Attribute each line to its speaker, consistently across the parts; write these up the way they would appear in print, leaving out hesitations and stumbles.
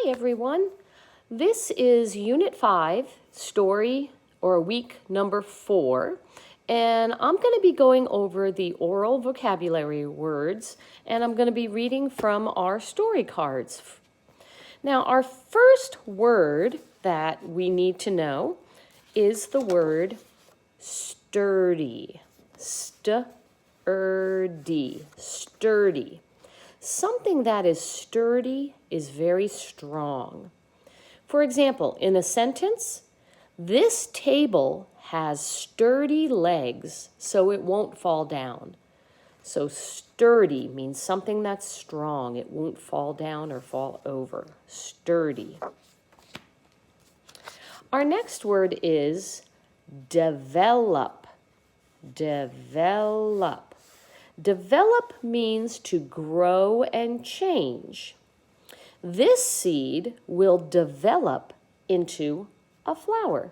Speaker 1: Hi everyone. This is Unit 5, story or week number 4, and I'm going to be going over the oral vocabulary words, and I'm going to be reading from our story cards. Now, our first word that we need to know is the word sturdy. Sturdy. Sturdy. Something that is sturdy is very strong. For example, in a sentence, this table has sturdy legs, so it won't fall down. So sturdy means something that's strong. It won't fall down or fall over. Sturdy. Our next word is develop. Develop. Develop means to grow and change. This seed will develop into a flower.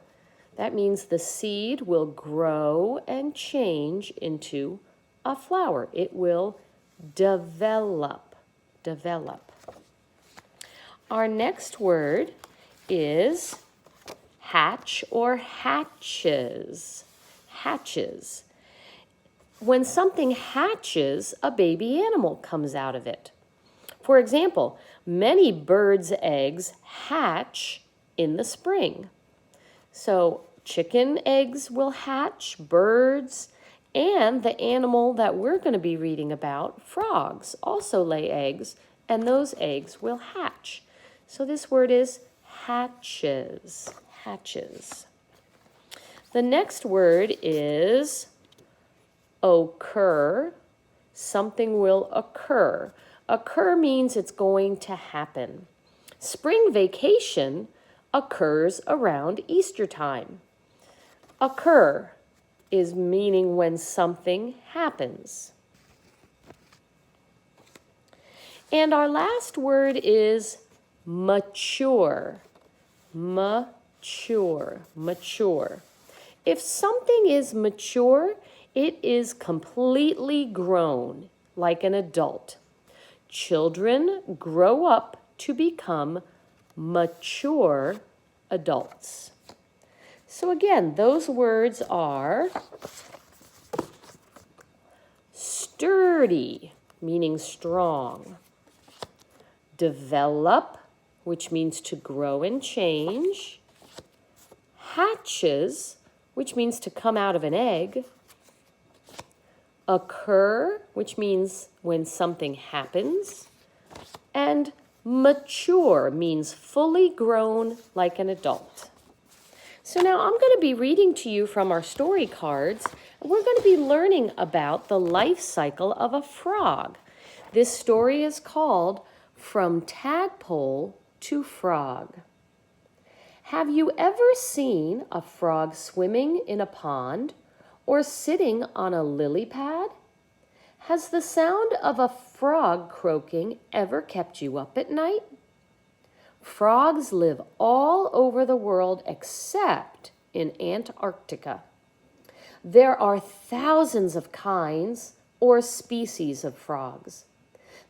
Speaker 1: That means the seed will grow and change into a flower. It will develop. Develop. Our next word is hatch or hatches. Hatches. When something hatches, a baby animal comes out of it. For example, many birds' eggs hatch in the spring. So chicken eggs will hatch, birds, and the animal that we're going to be reading about, frogs, also lay eggs, and those eggs will hatch. So this word is hatches. Hatches. The next word is occur. Something will occur. Occur means it's going to happen. Spring vacation occurs around Easter time. Occur is meaning when something happens. And our last word is mature. Mature. Mature. If something is mature, it is completely grown, like an adult. Children grow up to become mature adults. So again, those words are sturdy, meaning strong. Develop, which means to grow and change. Hatches, which means to come out of an egg. Occur, which means when something happens. And mature means fully grown like an adult. So now I'm going to be reading to you from our story cards, and we're going to be learning about the life cycle of a frog. This story is called From Tadpole to Frog. Have you ever seen a frog swimming in a pond or sitting on a lily pad? Has the sound of a frog croaking ever kept you up at night? Frogs live all over the world except in Antarctica. There are thousands of kinds or species of frogs.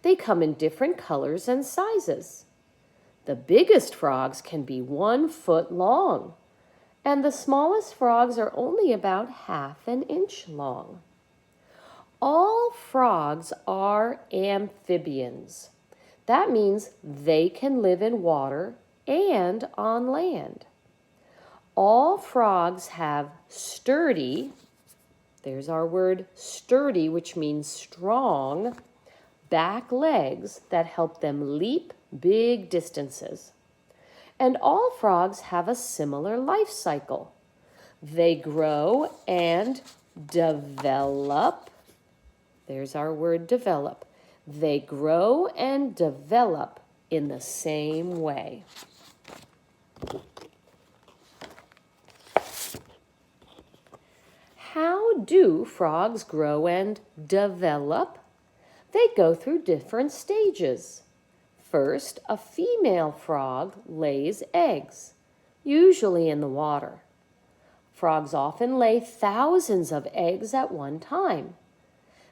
Speaker 1: They come in different colors and sizes. The biggest frogs can be 1 foot long, and the smallest frogs are only about half an inch long. All frogs are amphibians. That means they can live in water and on land. All frogs have sturdy, there's our word sturdy, which means strong, back legs that help them leap big distances. And all frogs have a similar life cycle. They grow and develop. There's our word develop. They grow and develop in the same way. How do frogs grow and develop? They go through different stages. First, a female frog lays eggs, usually in the water. Frogs often lay thousands of eggs at one time.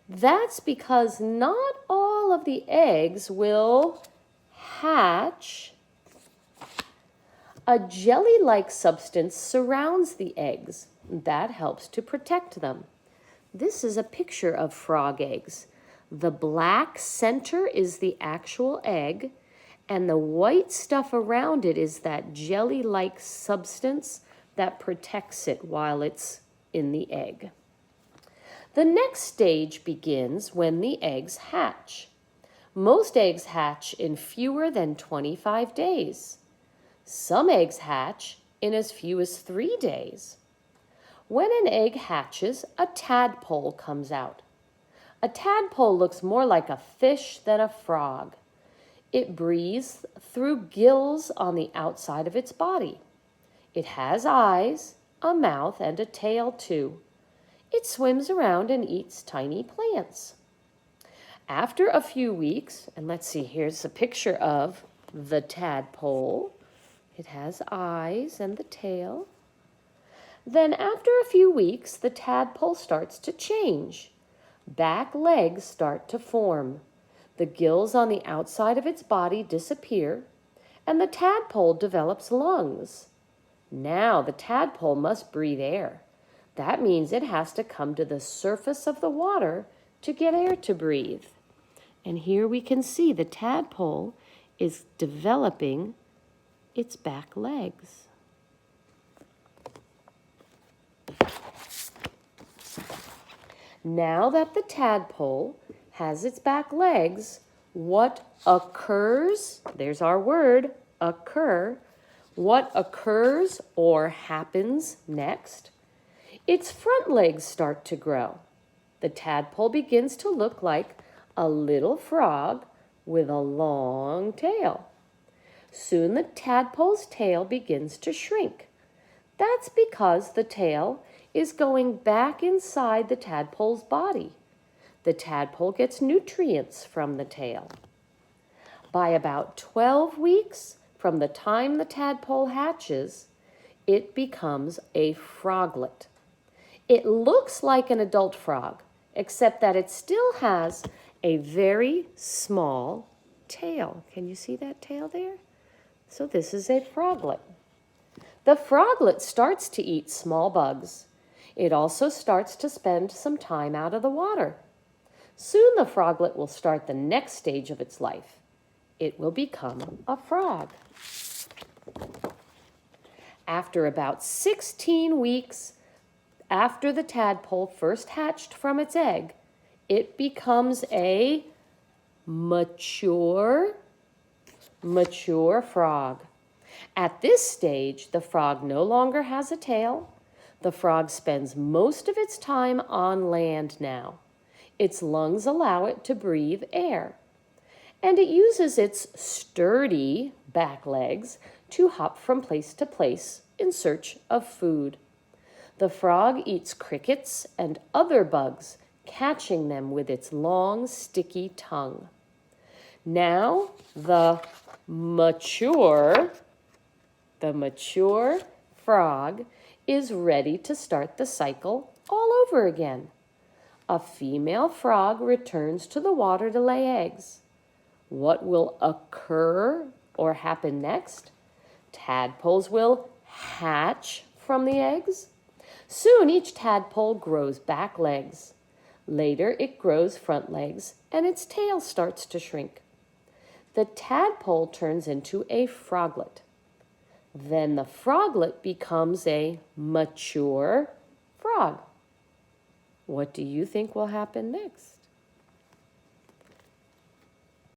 Speaker 1: That's because not all of the eggs will hatch A jelly-like substance surrounds the eggs. That helps to protect them. This is a picture of frog eggs. The black center is the actual egg, and the white stuff around it is that jelly-like substance that protects it while it's in the egg. The next stage begins when the eggs hatch. Most eggs hatch in fewer than 25 days. Some eggs hatch in as few as 3 days. When an egg hatches, a tadpole comes out. A tadpole looks more like a fish than a frog. It breathes through gills on the outside of its body. It has eyes, a mouth, and a tail too. It swims around and eats tiny plants. After a few weeks, and let's see, here's a picture of the tadpole. It has eyes and the tail. Then after a few weeks, the tadpole starts to change. Back legs start to form. The gills on the outside of its body disappear, and the tadpole develops lungs. Now the tadpole must breathe air. That means it has to come to the surface of the water to get air to breathe. And here we can see the tadpole is developing its back legs. Now that the tadpole has its back legs, what occurs? There's our word, occur. What occurs or happens next? Its front legs start to grow. The tadpole begins to look like a little frog with a long tail. Soon the tadpole's tail begins to shrink. That's because the tail is going back inside the tadpole's body. The tadpole gets nutrients from the tail. By about 12 weeks from the time the tadpole hatches, it becomes a froglet. It looks like an adult frog, except that it still has a very small tail. Can you see that tail there? So this is a froglet. The froglet starts to eat small bugs. It also starts to spend some time out of the water. Soon the froglet will start the next stage of its life. It will become a frog. After about 16 weeks after the tadpole first hatched from its egg, it becomes a mature frog. At this stage, the frog no longer has a tail. The frog spends most of its time on land now. Its lungs allow it to breathe air. And it uses its sturdy back legs to hop from place to place in search of food. The frog eats crickets and other bugs, catching them with its long, sticky tongue. Now, the mature frog is ready to start the cycle all over again. A female frog returns to the water to lay eggs. What will occur or happen next? Tadpoles will hatch from the eggs. Soon each tadpole grows back legs. Later it grows front legs and its tail starts to shrink. The tadpole turns into a froglet. Then the froglet becomes a mature frog. What do you think will happen next?